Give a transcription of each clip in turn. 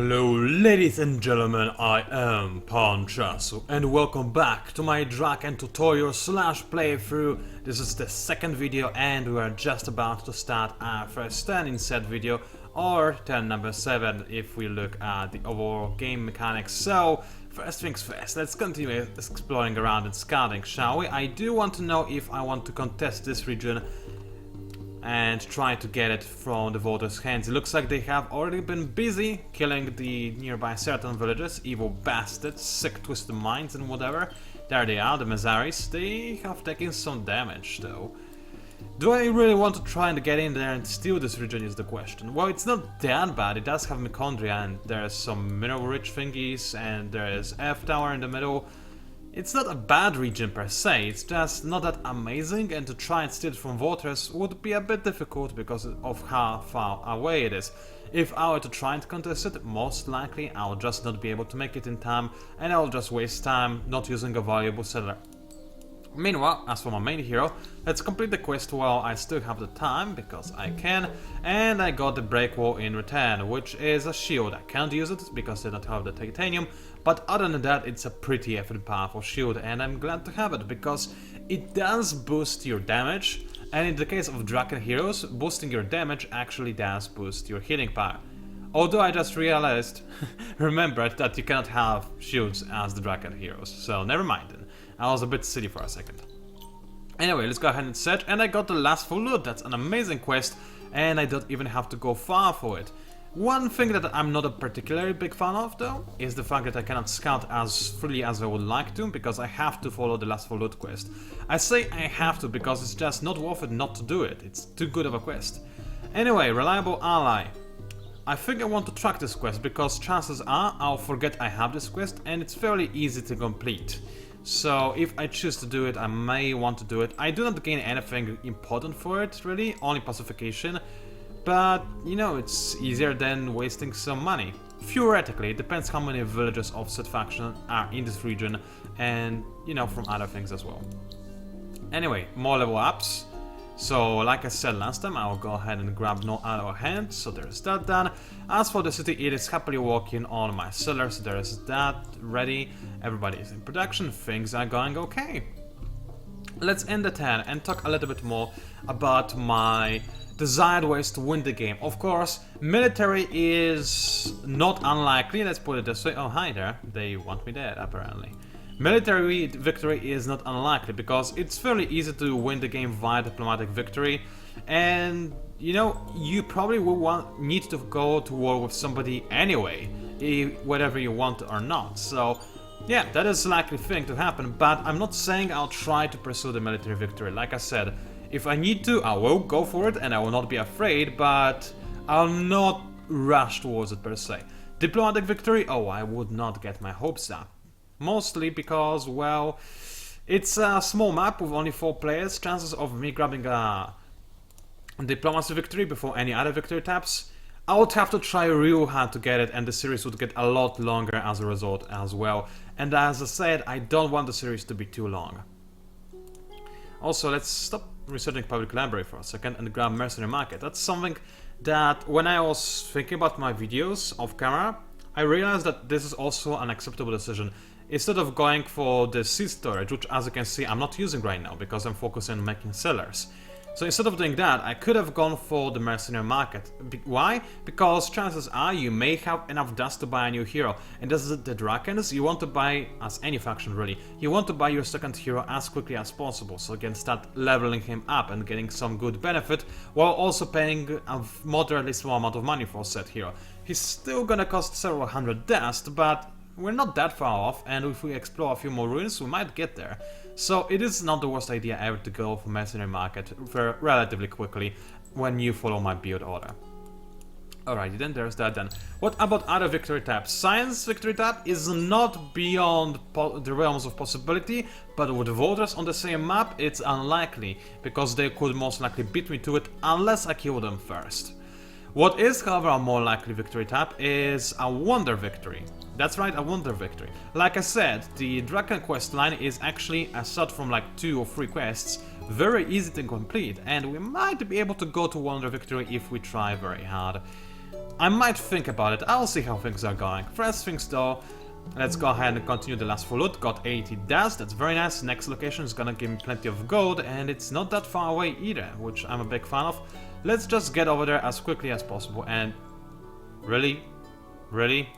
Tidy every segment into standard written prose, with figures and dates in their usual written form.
Hello ladies and gentlemen, I am PANCZASU and welcome back to my Drakken tutorial slash playthrough. This is the second video and we are just about to start our first turn in said video, or turn number 7 if we look at the overall game mechanics. So first things first, let's continue exploring around and scouting, shall we? I do want to know if I want to contest this region and try to get it from the voters' hands. It looks like they have already been busy killing the nearby certain villages, evil bastards, sick twisted minds and whatever. There they are, the Mazaris. They have taken some damage though. Do I really want to try and get in there and steal this region is the question. Well, it's not that bad. It does have Mitochondria and there's some mineral rich thingies and there is F Tower in the middle. It's not a bad region per se, it's just not that amazing, and to try and steal it from voters would be a bit difficult because of how far away it is. If I were to try and contest it, most likely I'll just not be able to make it in time and I'll just waste time not using a valuable settler. Meanwhile, as for my main hero, let's complete the quest while I still have the time, because I can, and I got the break wall in return, which is a shield. I can't use it because I don't have the titanium, but other than that it's a pretty effing powerful shield, and I'm glad to have it because it does boost your damage, and in the case of Drakken heroes, boosting your damage actually does boost your healing power. Although I just realized, remembered that you cannot have shields as the Drakken heroes, so never mind then. I was a bit silly for a second. Anyway, let's go ahead and search, and I got the last full loot. That's an amazing quest, and I don't even have to go far for it. One thing that I'm not a particularly big fan of though, is the fact that I cannot scout as freely as I would like to, because I have to follow the last full loot quest. I say I have to because it's just not worth it not to do it. It's too good of a quest. Anyway, reliable ally. I think I want to track this quest because chances are I'll forget I have this quest and it's fairly easy to complete. So if I choose to do it, I may want to do it. I do not gain anything important for it really, only pacification. But, you know, it's easier than wasting some money. Theoretically, it depends how many villages of said faction are in this region and, you know, from other things as well. Anyway, more level ups. So, like I said last time, I'll go ahead and grab no other hand, so there's that done. As for the city, it is happily working on my cellar, so there is that ready. Everybody is in production, things are going okay. Let's end the turn and talk a little bit more about my desired ways to win the game. Of course, military is not unlikely, let's put it this way. Oh, hi there, they want me dead apparently. Military victory is not unlikely because it's fairly easy to win the game via diplomatic victory, and you know, you probably will need to go to war with somebody anyway, whether you want or not. So yeah, that is a likely thing to happen, but I'm not saying I'll try to pursue the military victory. Like I said, if I need to, I will go for it and I will not be afraid, but I'll not rush towards it per se. Diplomatic victory? Oh, I would not get my hopes up. Mostly because, well, it's a small map with only 4 players. Chances of me grabbing a diplomacy victory before any other victory taps, I would have to try real hard to get it, and the series would get a lot longer as a result as well. And as I said, I don't want the series to be too long. Also, let's stop researching public library for a second and grab mercenary market. That's something that when I was thinking about my videos off camera, I realized that this is also an acceptable decision. Instead of going for the seed storage, which as you can see I'm not using right now because I'm focusing on making cellars. So instead of doing that, I could have gone for the mercenary market. Why? Because chances are you may have enough dust to buy a new hero. And as the Drakkens, you want to buy, as any faction really, you want to buy your second hero as quickly as possible, so you can start leveling him up and getting some good benefit, while also paying a moderately small amount of money for said hero. He's still gonna cost several hundred dust, but we're not that far off, and if we explore a few more ruins, we might get there. So it is not the worst idea ever to go for mercenary market relatively quickly when you follow my build order. Alrighty then, there's that then. What about other victory taps? Science victory tap is not beyond the realms of possibility, but with voters on the same map, it's unlikely, because they could most likely beat me to it unless I kill them first. What is, however, a more likely victory tap is a wonder victory. That's right, a wonder victory. Like I said, the Drakken quest line is actually, aside from like 2 or 3 quests, very easy to complete, and we might be able to go to wonder victory if we try very hard. I might think about it. I'll see how things are going. First things though, let's go ahead and continue the last full loot. Got 80 dust, that's very nice. Next location is gonna give me plenty of gold, and it's not that far away either, which I'm a big fan of. Let's just get over there as quickly as possible. And really? Really?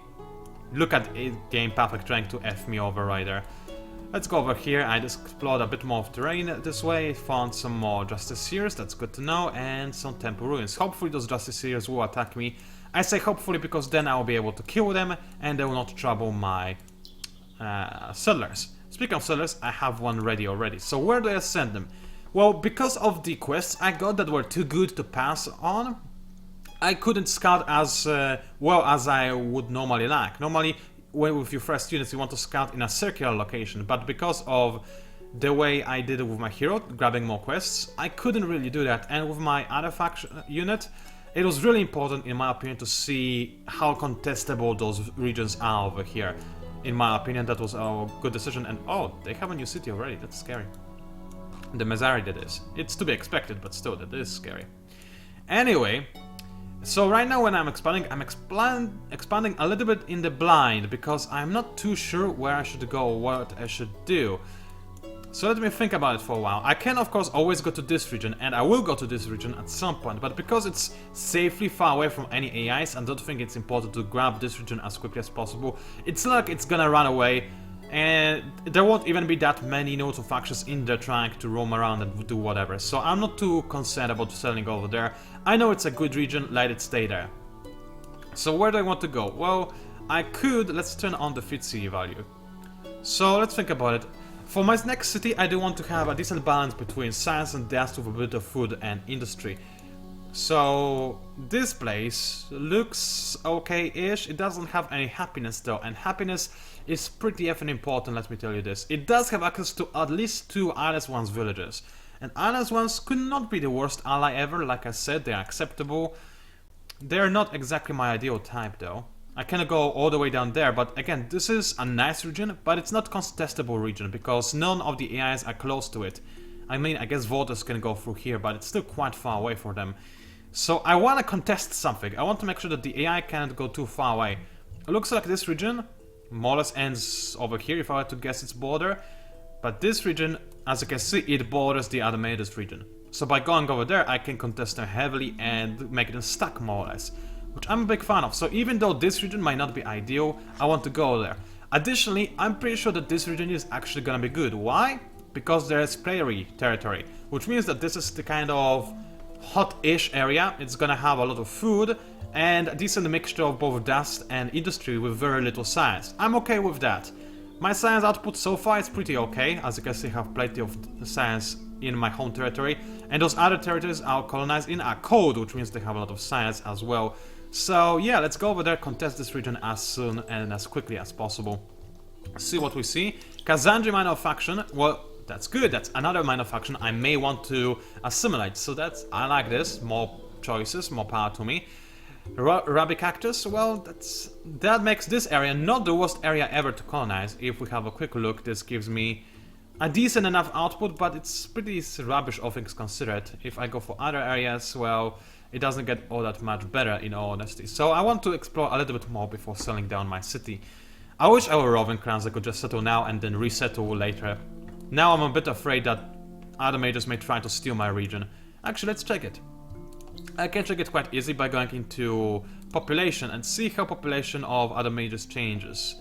Look at it, Game Perfect trying to F me over right there. Let's go over here. I just explored a bit more of terrain this way, found some more Justiciars, that's good to know, and some Temple Ruins. Hopefully those Justiciars will attack me. I say hopefully because then I will be able to kill them and they will not trouble my settlers. Speaking of settlers, I have one ready already. So where do I send them? Well, because of the quests I got that were too good to pass on, I couldn't scout as well as I would normally like. Normally, when with your first units you want to scout in a circular location, but because of the way I did it with my hero, grabbing more quests, I couldn't really do that. And with my other faction unit, it was really important, in my opinion, to see how contestable those regions are over here. In my opinion, that was a good decision. And oh, they have a new city already, that's scary. The Mezari did this. It's to be expected, but still, that is scary. Anyway, so right now when I'm expanding a little bit in the blind, because I'm not too sure where I should go, what I should do. So let me think about it for a while. I can of course always go to this region, and I will go to this region at some point, but because it's safely far away from any AIs, I don't think it's important to grab this region as quickly as possible. It's not like it's gonna run away, and there won't even be that many Naruto factions in there trying to roam around and do whatever. So I'm not too concerned about selling over there. I know it's a good region, let it stay there. So where do I want to go? Well, I could, let's turn on the Fitzy value. So let's think about it. For my next city, I do want to have a decent balance between science and dust with a bit of food and industry. So this place looks okay-ish. It doesn't have any happiness though, and happiness is pretty effing important, let me tell you this. It does have access to at least 2 Islands Ones villages. And Islands Ones could not be the worst ally ever, like I said, they're acceptable. They're not exactly my ideal type though. I cannot go all the way down there, but again, this is a nice region, but it's not contestable region, because none of the AIs are close to it. I mean, I guess voters can go through here, but it's still quite far away for them. So I want to contest something. I want to make sure that the AI cannot go too far away. It looks like this region more or less ends over here, if I were to guess its border. But this region, as you can see, it borders the Adamedus region. So by going over there, I can contest them heavily and make them stuck, more or less. Which I'm a big fan of. So even though this region might not be ideal, I want to go there. Additionally, I'm pretty sure that this region is actually gonna be good. Why? Because there's prairie territory, which means that this is the kind of hot-ish area. It's gonna have a lot of food and a decent mixture of both dust and industry with very little science. I'm okay with that. My science output so far is pretty okay. As you can see, I have plenty of science in my home territory, and those other territories are colonized in are cold, which means they have a lot of science as well. So yeah, let's go over there, contest this region as soon and as quickly as possible. See what we see. Kazanji minor faction, well, that's good. That's another minor faction I may want to assimilate. So I like this. More choices, more power to me. Rabi Cactus, well, that makes this area not the worst area ever to colonize. If we have a quick look, this gives me a decent enough output, but it's pretty rubbish, all things considered. If I go for other areas, well, it doesn't get all that much better, in all honesty. So I want to explore a little bit more before selling down my city. I wish our roving clans could just settle now and then resettle later. Now I'm a bit afraid that other majors may try to steal my region. Actually, let's check it. I can check it quite easy by going into population and see how population of other majors changes.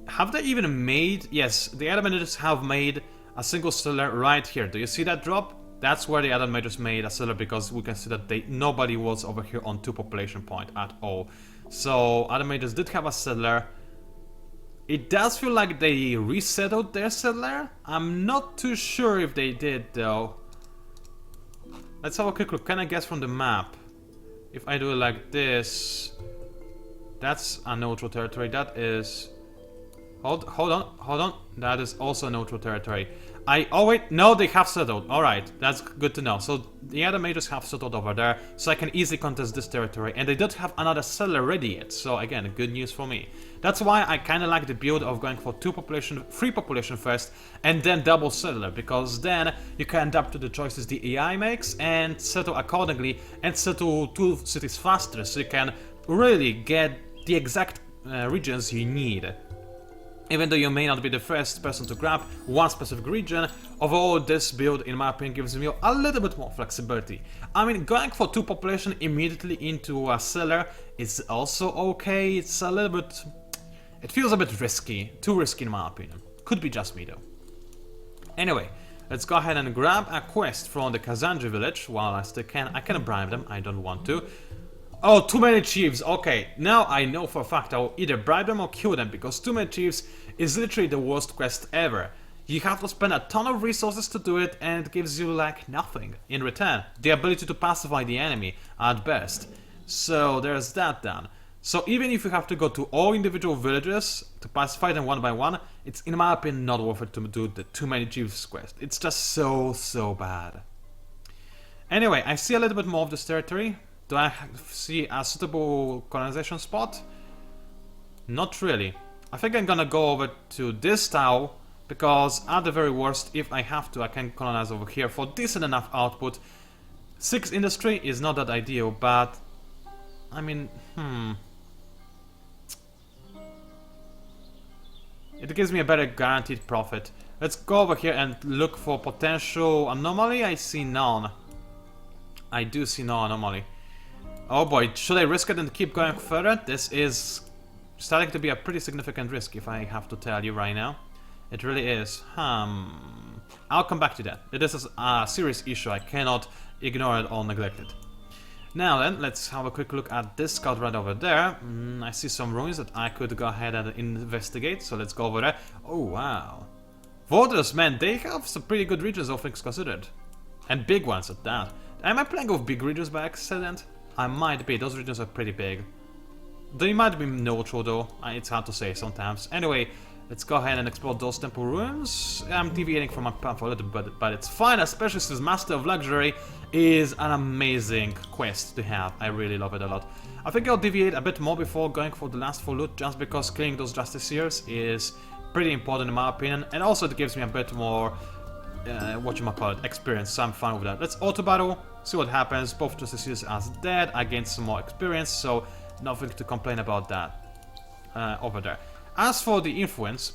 Have they even made... Yes, the other majors have made a single settler right here. Do you see that drop? That's where the other majors made a settler, because we can see that nobody was over here on 2 population point at all. So other majors did have a settler. It does feel like they resettled their settler. I'm not too sure if they did though. Let's have a quick look. Can I guess from the map? If I do it like this, that's a neutral territory. That is... Hold on. That is also neutral territory. Oh wait, no, they have settled. Alright, that's good to know. So the other majors have settled over there, so I can easily contest this territory. And they don't have another settler ready yet, so again, good news for me. That's why I kinda like the build of going for 3 population first, and then double settler, because then you can adapt to the choices the AI makes, and settle accordingly, and settle 2 cities faster, so you can really get the exact regions you need. Even though you may not be the first person to grab one specific region, overall this build, in my opinion, gives me a little bit more flexibility. I mean, going for 2 population immediately into a settler is also okay. It's a little bit... it feels a bit risky. Too risky in my opinion. Could be just me though. Anyway, let's go ahead and grab a quest from the Kazanji village while I still can. I can bribe them, I don't want to. Oh, too many chiefs. Okay, now I know for a fact I'll either bribe them or kill them, because too many chiefs is literally the worst quest ever. You have to spend a ton of resources to do it, and it gives you like nothing in return. The ability to pacify the enemy at best. So there's that done. So even if you have to go to all individual villages to pacify them one by one, it's in my opinion not worth it to do the too many chiefs quest. It's just so bad. Anyway, I see a little bit more of this territory. Do I see a suitable colonization spot? Not really. I think I'm gonna go over to this tile, because at the very worst, if I have to, I can colonize over here for decent enough output. 6 industry is not that ideal, but... I mean, it gives me a better guaranteed profit. Let's go over here and look for potential anomaly. I see none. I do see no anomaly. Oh boy, should I risk it and keep going further? This is starting to be a pretty significant risk, if I have to tell you right now. It really is. I'll come back to that. This is a serious issue. I cannot ignore it or neglect it. Now then, let's have a quick look at this scout right over there. I see some ruins that I could go ahead and investigate, so let's go over there. Oh wow. Voters, man, they have some pretty good regions, all things considered. And big ones at that. Am I playing with big regions by accident? I might be, those regions are pretty big. They might be neutral though, it's hard to say sometimes. Anyway, let's go ahead and explore those temple ruins. I'm deviating from my path a little bit, but it's fine, especially since Master of Luxury is an amazing quest to have. I really love it a lot. I think I'll deviate a bit more before going for the last full loot, just because killing those Justiciars is pretty important in my opinion, and also it gives me a bit more experience, so I'm fine with that. Let's auto battle, see what happens. Both Justiciars are dead, I gained some more experience, so nothing to complain about that over there. As for the influence,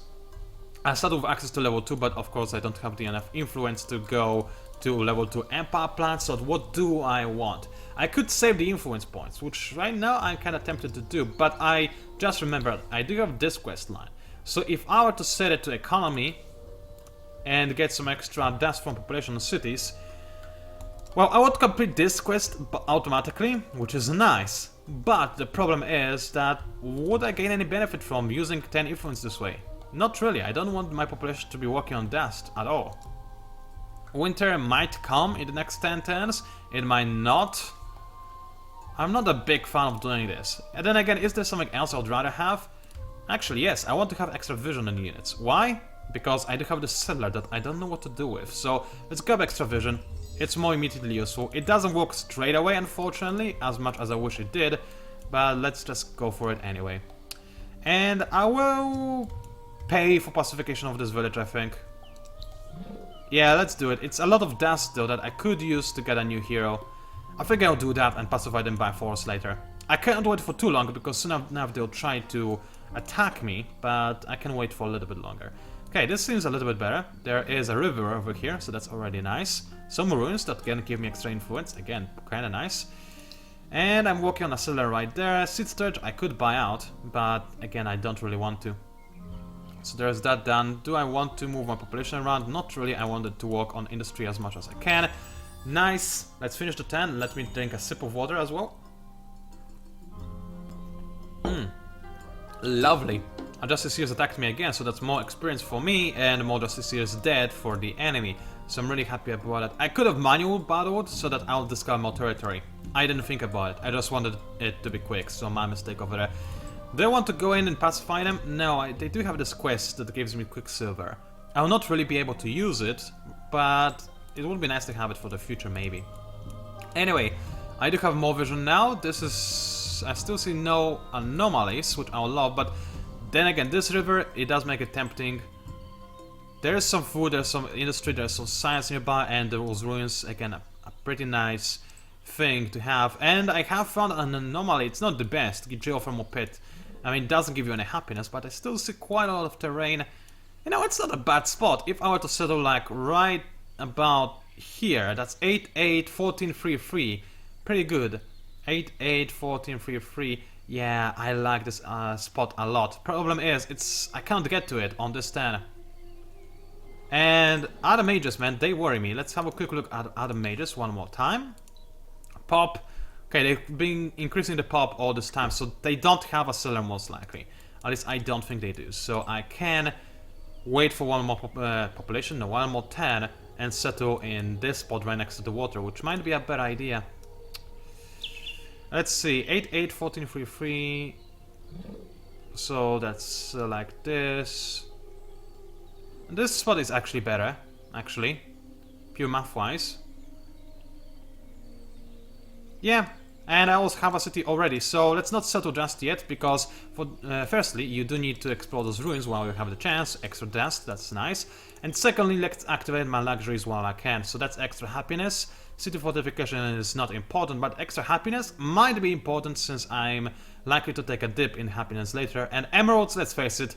I started with access to level 2, but of course I don't have the enough influence to go to level 2 empire plans, so what do I want? I could save the influence points, which right now I'm kinda tempted to do, but I just remembered I do have this quest line. So if I were to set it to economy and get some extra deaths from population in cities, well, I would complete this quest automatically, which is nice. But the problem is that would I gain any benefit from using 10 influence this way? Not really. I don't want my population to be working on dust at all. Winter might come in the next 10 turns, it might not. I'm not a big fan of doing this. And then again, is there something else I'd rather have? Actually, yes, I want to have extra vision in units. Why? Because I do have the settler that I don't know what to do with. So let's grab extra vision. It's more immediately useful. It doesn't work straight away, unfortunately, as much as I wish it did. But let's just go for it anyway. And I will pay for pacification of this village, I think. Yeah, let's do it. It's a lot of dust, though, that I could use to get a new hero. I think I'll do that and pacify them by force later. I can't wait for too long, because soon enough they'll try to attack me, but I can wait for a little bit longer. Okay, this seems a little bit better. There is a river over here, so that's already nice. Some ruins that can give me extra influence, again, kinda nice. And I'm working on a settler right there. Seed storage I could buy out, but again, I don't really want to. So there's that done. Do I want to move my population around? Not really. I wanted to work on industry as much as I can. Nice. Let's finish the 10. Let me drink a sip of water as well. Lovely. A Justiciars attacked me again, so that's more experience for me and more Justiciars dead for the enemy. So I'm really happy about it. I could have manual battled so that I'll discard more territory. I didn't think about it. I just wanted it to be quick, so my mistake over there. Do I want to go in and pacify them? No, they do have this quest that gives me Quicksilver. I will not really be able to use it, but it would be nice to have it for the future, maybe. Anyway, I do have more vision now. This is... I still see no anomalies, which I love, but then again, this river, it does make it tempting. There's some food, there's some industry, there's some science nearby, and those ruins, again, a pretty nice thing to have. And I have found an anomaly. It's not the best, geothermal pit. I mean, it doesn't give you any happiness, but I still see quite a lot of terrain. You know, it's not a bad spot. If I were to settle like right about here, that's 8, 8, 14, 3, 3. Pretty good. 8, 8, 14, 3, 3. Yeah, I like this spot a lot. Problem is, I can't get to it on this turn. And other mages, man, they worry me. Let's have a quick look at other mages one more time. Pop. Okay, they've been increasing the pop all this time, so they don't have a cellar most likely. At least I don't think they do. So I can wait for one more population, no, one more 10, and settle in this spot right next to the water, which might be a better idea. Let's see, 8, 8, 14, 3, 3. So that's like this. This spot is actually better, actually, pure math-wise. Yeah, and I also have a city already, so let's not settle just yet, because for firstly, you do need to explore those ruins while you have the chance, extra dust, that's nice. And secondly, let's activate my luxuries while I can, so that's extra happiness. City fortification is not important, but extra happiness might be important since I'm likely to take a dip in happiness later. And emeralds, let's face it,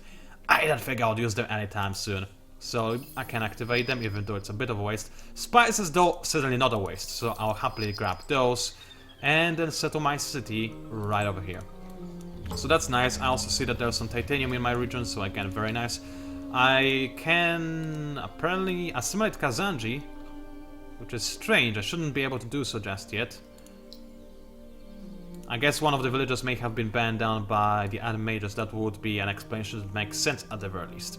I don't think I'll use them anytime soon. So I can activate them, even though it's a bit of a waste. Spices, though, certainly not a waste, so I'll happily grab those. And then settle my city right over here. So that's nice. I also see that there's some titanium in my region, so again, very nice. I can apparently assimilate Kazanji, which is strange. I shouldn't be able to do so just yet. I guess one of the villagers may have been banned down by the other mages. That would be an explanation that makes sense at the very least.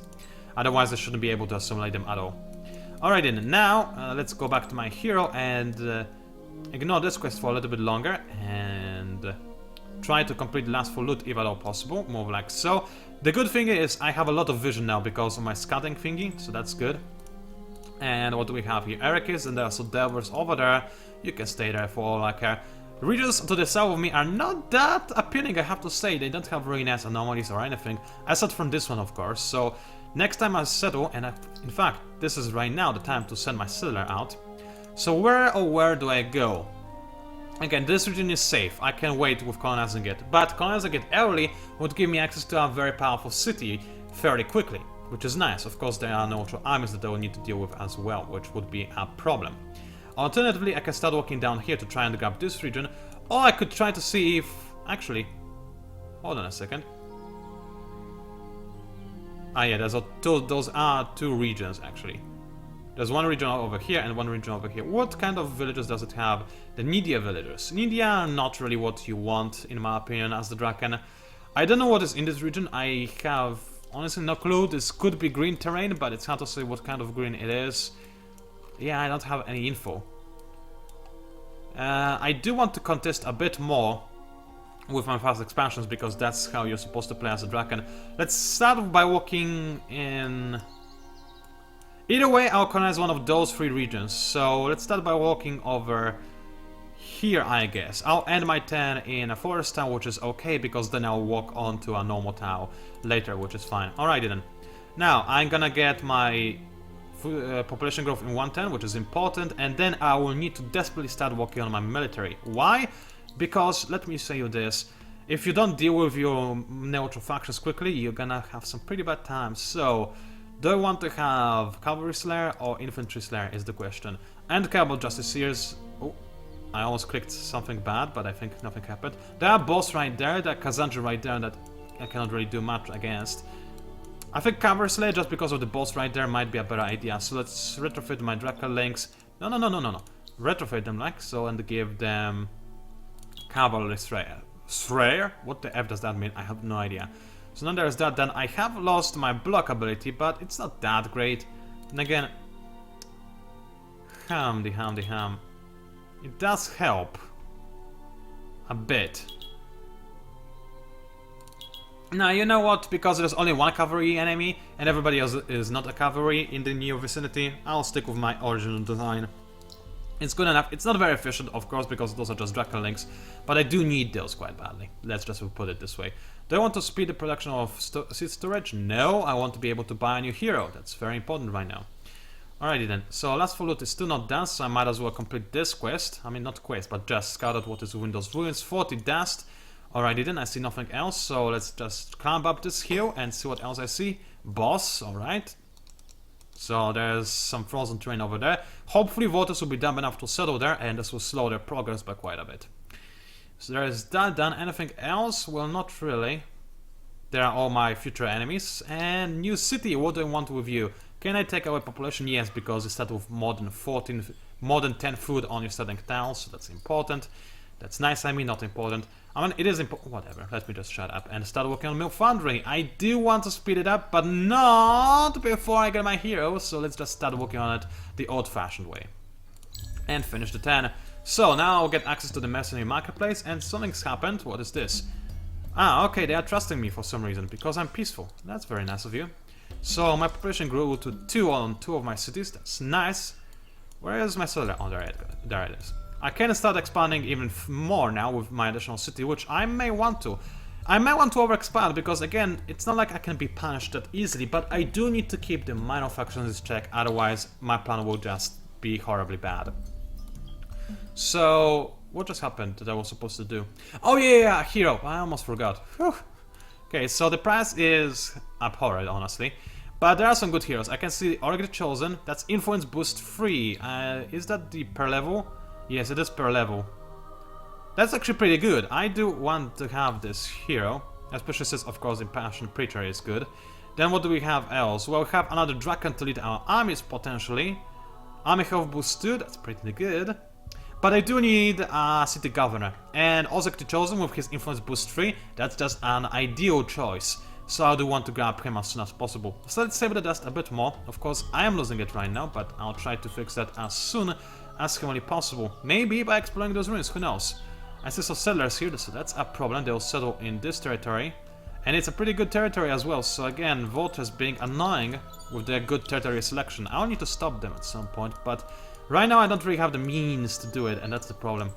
Otherwise, I shouldn't be able to assimilate them at all. Alright then, now let's go back to my hero and ignore this quest for a little bit longer and try to complete the last full loot if at all possible, more like so. The good thing is I have a lot of vision now because of my scouting thingy, so that's good. And what do we have here? Ericus, and there are some delvers over there. You can stay there for all I care. The regions to the south of me are not that appealing, I have to say. They don't have really nice anomalies or anything, aside from this one, of course. So next time I settle, and in fact, this is right now the time to send my settler out. So where do I go? Again, this region is safe. I can wait with colonizing it, but colonizing it early would give me access to a very powerful city fairly quickly, which is nice. Of course, there are no armies that I will need to deal with as well, which would be a problem. Alternatively, I can start walking down here to try and grab this region, or I could try to see if... Actually, hold on a second. Ah yeah, those are two regions actually. There's one region over here and one region over here. What kind of villages does it have? The needier villagers. Needier are not really what you want, in my opinion, as the Drakken. I don't know what is in this region. I have honestly no clue. This could be green terrain, but it's hard to say what kind of green it is. Yeah, I don't have any info. I do want to contest a bit more with my fast expansions, because that's how you're supposed to play as a Drakken. Let's start by walking in... Either way, I'll colonize one of those three regions. So let's start by walking over here, I guess. I'll end my turn in a forest town, which is okay, because then I'll walk on to a normal town later, which is fine. Alrighty then. Now, I'm gonna get my population growth in 1 turn, which is important, and then I will need to desperately start working on my military. Why? Because, let me say you this, if you don't deal with your neutral factions quickly, you're gonna have some pretty bad times. So, do I want to have Cavalry Slayer or Infantry Slayer is the question. And Cabal Justiciars. Oh, I almost clicked something bad, but I think nothing happened. There are boss right there, there are Kazanji right there that I cannot really do much against. I think Cavalry Slayer, just because of the boss right there, might be a better idea. So let's retrofit my Drakken links. No. Retrofit them like so and give them Cavalry Slayer. Slayer? What the F does that mean? I have no idea. So now there's that. Then I have lost my block ability, but it's not that great. And again, ham. It does help a bit. Now, you know what? Because there's only one cavalry enemy and everybody else is not a cavalry in the near vicinity, I'll stick with my original design. It's good enough. It's not very efficient, of course, because those are just Drakken links, but I do need those quite badly. Let's just put it this way. Do I want to speed the production of seed storage? No, I want to be able to buy a new hero. That's very important right now. Alrighty then. So last full loot is still not done, so I might as well complete this quest. I mean, not quest, but just scout out what is within those ruins. 40 dust. Alrighty then, I see nothing else, so let's just climb up this hill and see what else I see. Boss, alright. So there's some frozen terrain over there. Hopefully waters will be damp enough to settle there, and this will slow their progress by quite a bit. So there is that done. Anything else? Well, not really. There are all my future enemies. And new city, what do I want with you? Can I take away population? Yes, because you start with more than 10 food on your starting tiles, so that's important. That's nice, I mean, not important. I mean, it is important. Whatever, let me just shut up and start working on Mill Foundry. I do want to speed it up, but not before I get my hero, so let's just start working on it the old-fashioned way. And finish the 10. So now I'll get access to the mercenary marketplace, and something's happened. What is this? Ah, okay, they are trusting me for some reason, because I'm peaceful. That's very nice of you. So my population grew to 2 on 2 of my cities. That's nice. Where is my settler? Oh, there it is. I can start expanding even more now with my additional city, which I may want to. I may want to overexpand because, again, it's not like I can be punished that easily, but I do need to keep the minor factions in check, otherwise my plan will just be horribly bad. So, what just happened that I was supposed to do? Oh yeah, hero! I almost forgot. Whew. Okay, so the price is abhorrent, honestly. But there are some good heroes. I can see Already Chosen. That's influence boost free. Is that the per level? Yes, it is per level. That's actually pretty good. I do want to have this hero, especially since, of course, Impassioned Preacher is good. Then what do we have else? Well, we have another Drakken to lead our armies, potentially. Army health boost 2, that's pretty good. But I do need a city governor. And Already Chosen with his influence boost 3, that's just an ideal choice. So I do want to grab him as soon as possible. So let's save the dust a bit more. Of course, I am losing it right now, but I'll try to fix that as soon as humanly possible. Maybe by exploring those ruins, who knows? I see some settlers here, so that's a problem. They'll settle in this territory. And it's a pretty good territory as well, so again, voters being annoying with their good territory selection. I'll need to stop them at some point, but right now I don't really have the means to do it, and that's the problem.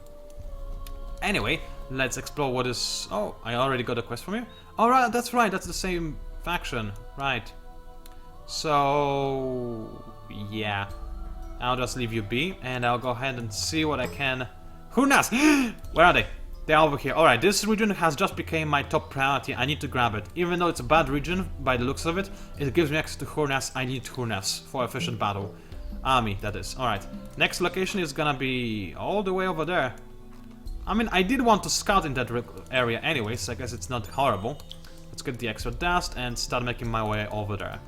Anyway, let's explore what is... Oh, I already got a quest from you? Alright, that's right, that's the same faction. Right. So... yeah. I'll just leave you be, and I'll go ahead and see what I can... Who knows? Where are they? They're over here. Alright, this region has just become my top priority. I need to grab it. Even though it's a bad region, by the looks of it, it gives me access to Hurnas. I need Hurnas for efficient battle. Army, that is. Alright. Next location is gonna be all the way over there. I mean, I did want to scout in that area anyway, so I guess it's not horrible. Let's get the extra dust and start making my way over there.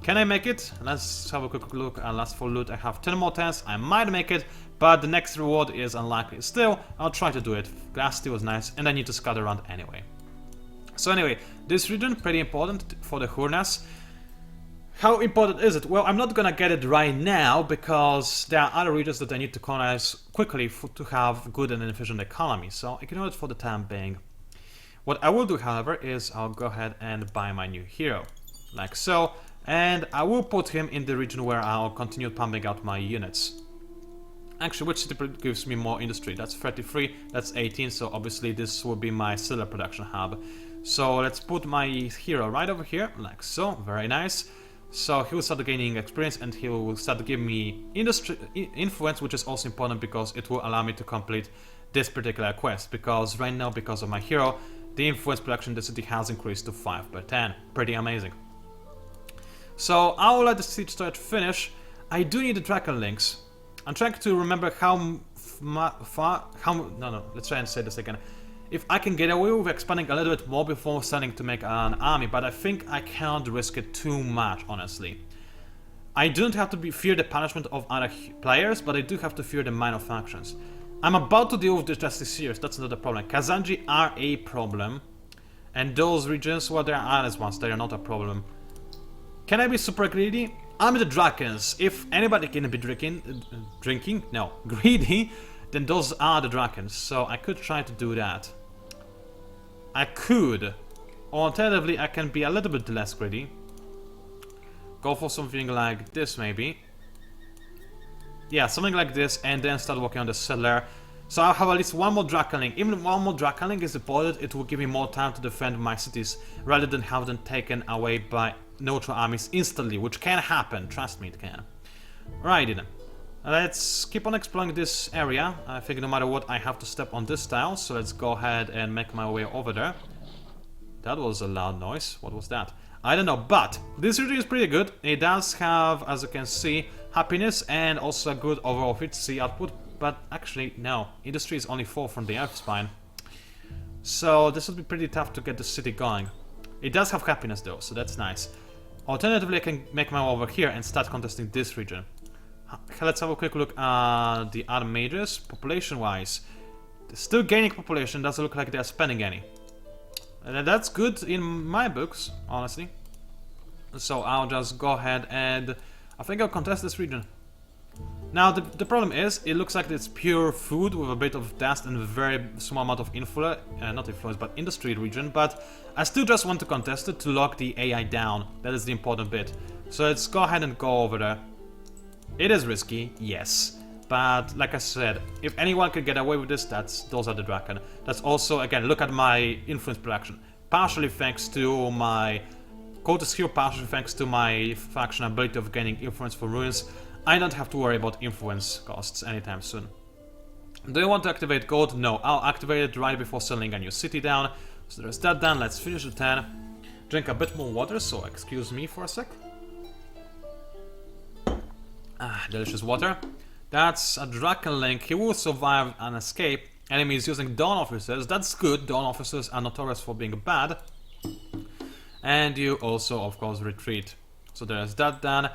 Can I make it? Let's have a quick look at last full loot. I have 10 more tens. I might make it, but the next reward is unlikely. Still, I'll try to do it. Glass steel is nice, and I need to scout around anyway. So anyway, this region, pretty important for the Hurnas. How important is it? Well, I'm not gonna get it right now, because there are other regions that I need to colonize quickly to have good and efficient economy, so ignore it for the time being. What I will do, however, is I'll go ahead and buy my new hero, like so, and I will put him in the region where I'll continue pumping out my units. Actually, which city gives me more industry? That's 33, that's 18, so obviously this will be my silver production hub. So let's put my hero right over here, like so, very nice. So he will start gaining experience and he will start giving me influence, which is also important because it will allow me to complete this particular quest. Because right now, because of my hero, the influence production density has increased to 5 per 10. Pretty amazing. So I'll let the siege start finish. I do need the Drakken links. I'm trying to remember let's try and say this again. If I can get away with expanding a little bit more before starting to make an army, but I think I can't risk it too much, honestly. I don't have to fear the punishment of other players, but I do have to fear the minor factions. I'm about to deal with the Justice Seers, that's not a problem. Kazanji are a problem, and those regions, well, there are others ones, they are not a problem. Can I be super greedy? I'm the Drakkens. If anybody can be greedy, then those are the Drakkens, so I could try to do that. I could Alternatively, I can be a little bit less greedy. Go for something like this, maybe. Yeah, something like this, and then start working on the settler. So I'll have at least one more Drakken link. Even one more Drakken link is important, it will give me more time to defend my cities, rather than have them taken away by neutral armies instantly, which can happen, trust me, it can. Righty then. Let's keep on exploring this area. I think no matter what, I have to step on this tile, so let's go ahead and make my way over there. That was a loud noise. What was that? I don't know, but this region is pretty good. It does have, as you can see, happiness and also a good overall efficiency output, but actually, no. Industry is only 4 from the Earth spine. So this would be pretty tough to get the city going. It does have happiness though, so that's nice. Alternatively, I can make my way over here and start contesting this region. Let's have a quick look at the other majors. Population-wise, they're still gaining population, doesn't look like they're spending any. And that's good in my books, honestly. So I'll just go ahead and I think I'll contest this region. Now the problem is, it looks like it's pure food with a bit of dust and a very small amount of influence, not influence, but industry region, but I still just want to contest it to lock the AI down. That is the important bit. So let's go ahead and go over there. It is risky, yes, but like I said, if anyone can get away with this, those are the Drakken. That's also, again, look at my influence production. Partially thanks to my Cultist here, partially thanks to my faction ability of gaining influence for ruins. I don't have to worry about influence costs anytime soon. Do you want to activate gold? No, I'll activate it right before settling a new city down. So there's that done, let's finish the 10. Drink a bit more water, so excuse me for a sec. Ah, delicious water. That's a Drakken link. He will survive an escape. Enemies using Dawn Officers. That's good. Dawn Officers are notorious for being bad. And you also, of course, retreat. So there's that done.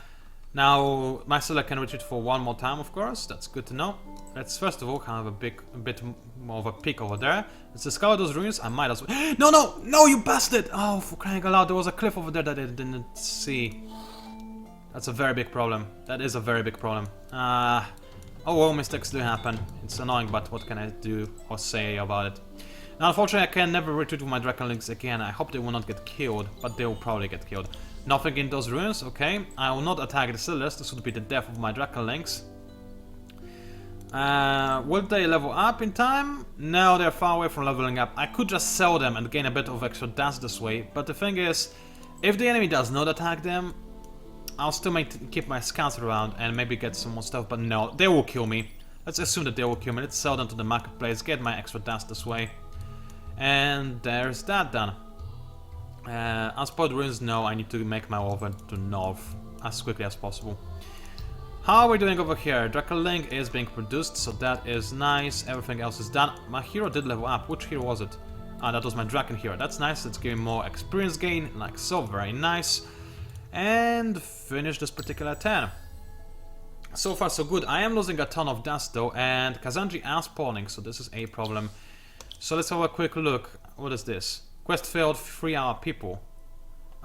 Now, my settler can retreat for one more time, of course. That's good to know. Let's first of all have a bit more of a peek over there. Let's discover those ruins. I might as well. No, no, no, you bastard! Oh, for crying out loud, there was a cliff over there that I didn't see. That's a very big problem. That is a very big problem. Oh well, mistakes do happen. It's annoying, but what can I do or say about it? Now, unfortunately, I can never retreat with my Drakken links again. I hope they will not get killed, but they will probably get killed. Nothing in those ruins, okay. I will not attack the settlers. This would be the death of my Drakken links. Will they level up in time? No, they're far away from leveling up. I could just sell them and gain a bit of extra dust this way, but the thing is, if the enemy does not attack them, I'll still keep my scouts around and maybe get some more stuff, but no, they will kill me. Let's assume that they will kill me. Let's sell them to the marketplace, get my extra dust this way. And there's that done. Unspoiled ruins, no, I need to make my way over to north as quickly as possible. How are we doing over here? Drakken link is being produced, so that is nice. Everything else is done. My hero did level up. Which hero was it? Ah, that was my Drakken hero. That's nice. Let's give him more experience gain, like so. Very nice. And finish this particular turn. So far so good. I am losing a ton of dust though, and Kazanji are spawning, so this is a problem. So let's have a quick look. What is this? Quest failed, free our people.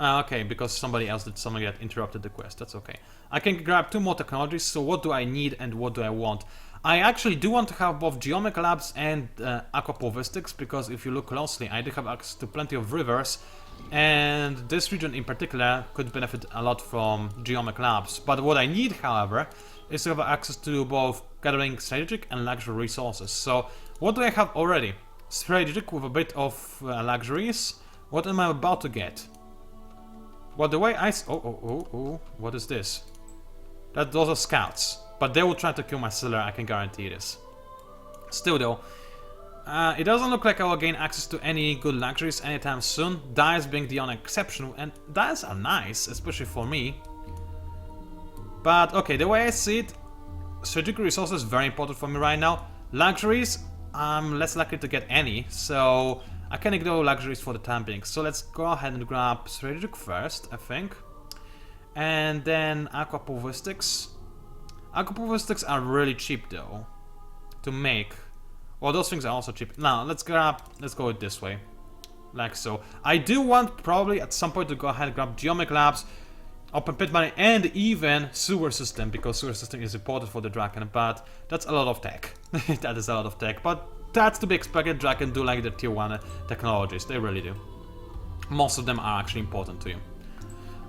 Okay, because somebody else did something that interrupted the quest. That's okay. I can grab 2 more technologies, so what do I need and what do I want? I actually do want to have both geomic labs and aquapulvistics, because if you look closely, I do have access to plenty of rivers, and this region in particular could benefit a lot from geomic labs. But what I need, however, is to have access to both gathering strategic and luxury resources. So what do I have already? Strategic with a bit of luxuries. What am I about to get? Well, the way I... Oh, what is this? Those are scouts. But they will try to kill my settler, I can guarantee this. Still though, it doesn't look like I will gain access to any good luxuries anytime soon. Dyes being the only exception, and dyes are nice, especially for me. But okay, the way I see it, strategic resources is very important for me right now. Luxuries, I'm less likely to get any, so I can ignore luxuries for the time being. So let's go ahead and grab strategic first, I think. And then aquapulvistics. Aquapulvistics are really cheap though to make. Well, those things are also cheap. Now let's go it this way, like so. I do want probably at some point to go ahead and grab geomic labs, open pit mining, and even sewer system, because sewer system is important for the Drakken. But that's a lot of tech. That is a lot of tech, but that's to be expected. Drakken do like the tier 1 technologies, they really do. most of them are actually important to you.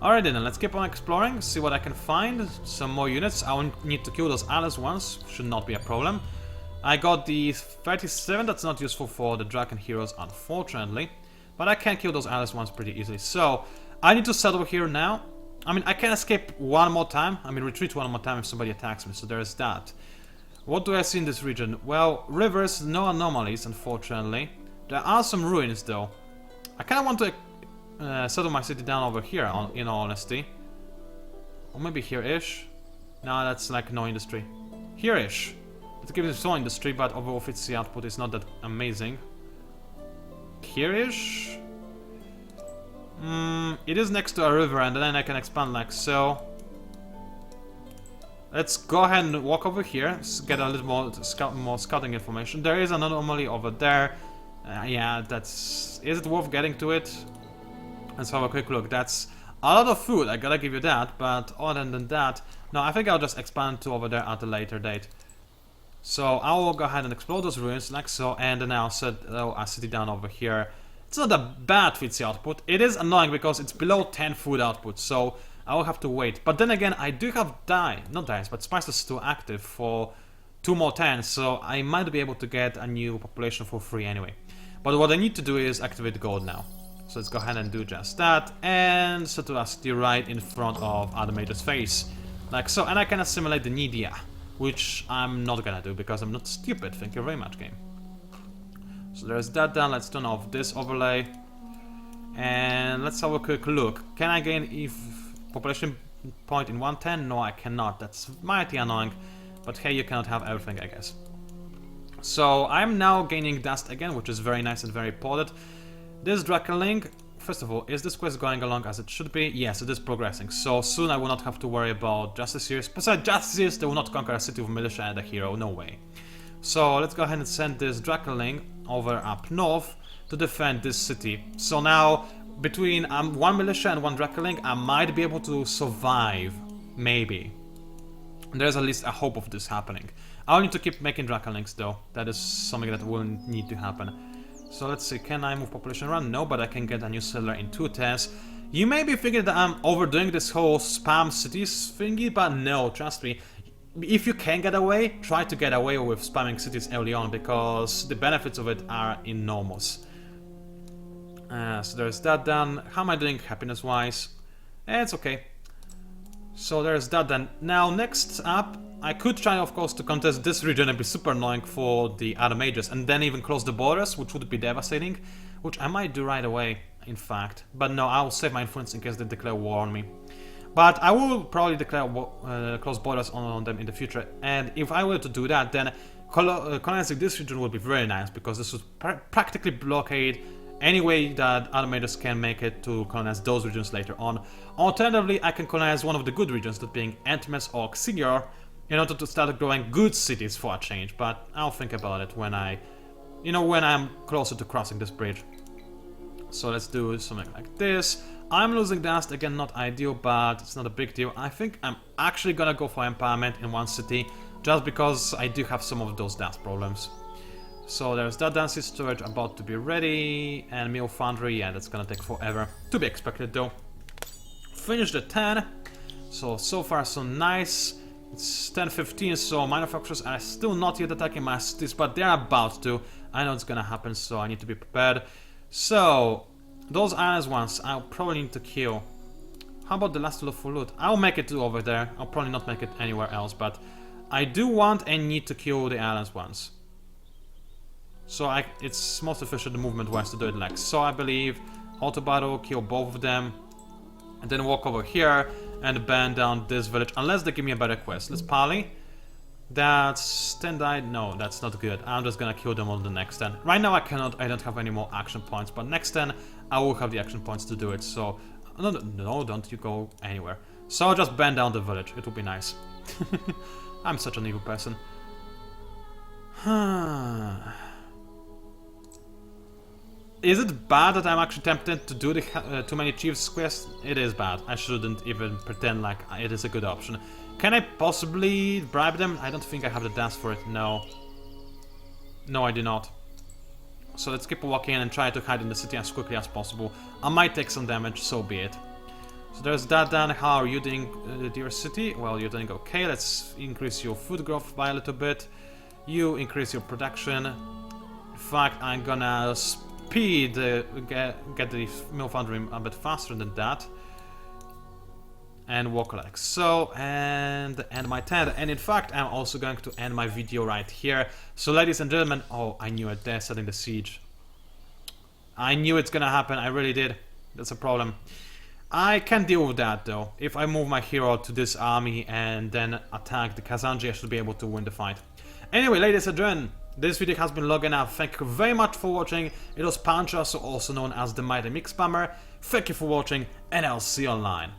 Alright then, let's keep on exploring, see what I can find. Some more units. I will need to kill those Alice ones, should not be a problem. I got the 37, that's not useful for the Drakken heroes, unfortunately. But I can kill those Alice ones pretty easily. So, I need to settle here now. I mean, I can escape one more time. I mean, retreat one more time if somebody attacks me, so there's that. What do I see in this region? Well, rivers, no anomalies, unfortunately. There are some ruins, though. I kind of want to settle my city down over here, in all honesty. Or maybe here-ish. No, that's like no industry. Here-ish. It gives me some industry, but overall its output is not that amazing. Here-ish? It is next to a river, and then I can expand like so. Let's go ahead and walk over here, get a little more scouting information. There is an anomaly over there. Yeah, that's... Is it worth getting to it? Let's have a quick look. That's a lot of food, I gotta give you that, but other than that... No, I think I'll just expand to over there at a later date. So I will go ahead and explore those ruins like so, and then I'll set a city down over here. It's not a bad FTSE output. It is annoying because it's below 10 food output, so I will have to wait. But then again, I do have not dice, but spices still active for 2 more turns, so I might be able to get a new population for free anyway. But what I need to do is activate gold now. So let's go ahead and do just that, and settle a city right in front of other mage's face. Like so, and I can assimilate the Nidia, which I'm not gonna do because I'm not stupid. Thank you very much, game. So there's that done. Let's turn off this overlay. And let's have a quick look. Can I gain population point in 110? No, I cannot. That's mighty annoying. But hey, you cannot have everything, I guess. So I'm now gaining dust again, which is very nice and very important. This Drakken, first of all, is this quest going along as it should be? Yes, it is progressing. So soon I will not have to worry about Justiciars. Besides Justiciars, they will not conquer a city with militia and a hero. No way. So let's go ahead and send this Drakken over up north to defend this city. So now, between one militia and one Drakken, I might be able to survive. Maybe. There's at least a hope of this happening. I'll need to keep making Drakken though. That is something that will need to happen. So let's see, can I move population around? No, but I can get a new settler in 2 turns. You may be thinking that I'm overdoing this whole spam cities thingy, but no, trust me. If you can get away, try to get away with spamming cities early on, because the benefits of it are enormous. So there's that done. How am I doing happiness-wise? It's okay. So there's that done. Now, next up, I could try, of course, to contest this region and be super annoying for the other mages, and then even close the borders, which would be devastating, which I might do right away, in fact. But no, I'll save my influence in case they declare war on me. But I will probably declare close borders on them in the future, and if I were to do that, then colonizing this region would be very nice, because this would practically blockade any way that other mages can make it to colonize those regions later on. Alternatively, I can colonize one of the good regions, that being Antmes or Xigor, in order to start growing good cities for a change, but I'll think about it when when I'm closer to crossing this bridge. So let's do something like this. I'm losing dust, again not ideal, but it's not a big deal. I think I'm actually gonna go for empowerment in one city, just because I do have some of those dust problems. So there's that density storage about to be ready, and mill foundry, yeah, that's gonna take forever. To be expected though. Finished the 10, so far so nice. It's 10:15, so manufacturers are still not yet attacking my cities, but they're about to. I know it's gonna happen, so I need to be prepared. So, those islands ones, I'll probably need to kill. How about the last full loot? I'll make it to over there. I'll probably not make it anywhere else, but I do want and need to kill the islands ones. So it's most efficient movement-wise to do it like so, I believe. Auto battle, kill both of them, and then walk over here and burn down this village, unless they give me a better quest. Let's parley. That's 10 died. No, that's not good. I'm just gonna kill them on the next 10. Right now I cannot, I don't have any more action points, but next 10 I will have the action points to do it. So, no, don't you go anywhere. So I'll just burn down the village. It will be nice. I'm such an evil person. Is it bad that I'm actually tempted to do the Too Many Chiefs quest? It is bad. I shouldn't even pretend like it is a good option. Can I possibly bribe them? I don't think I have the dance for it. No. No, I do not. So let's keep walking and try to hide in the city as quickly as possible. I might take some damage, so be it. So there's that done. How are you doing, dear city? Well, you're doing okay. Let's increase your food growth by a little bit. You increase your production. In fact, I'm gonna speed get the mill foundry a bit faster than that. And walk like so, and end my turn. And in fact, I'm also going to end my video right here. So ladies and gentlemen, oh, I knew it, they're setting the siege. I knew it's gonna happen, I really did. That's a problem. I can deal with that though. If I move my hero to this army and then attack the Kazanji, I should be able to win the fight. Anyway, ladies and gentlemen, this video has been long enough. Thank you very much for watching. It was PANCZASU, also known as the Mighty Mix Spammer. Thank you for watching, and I'll see you online.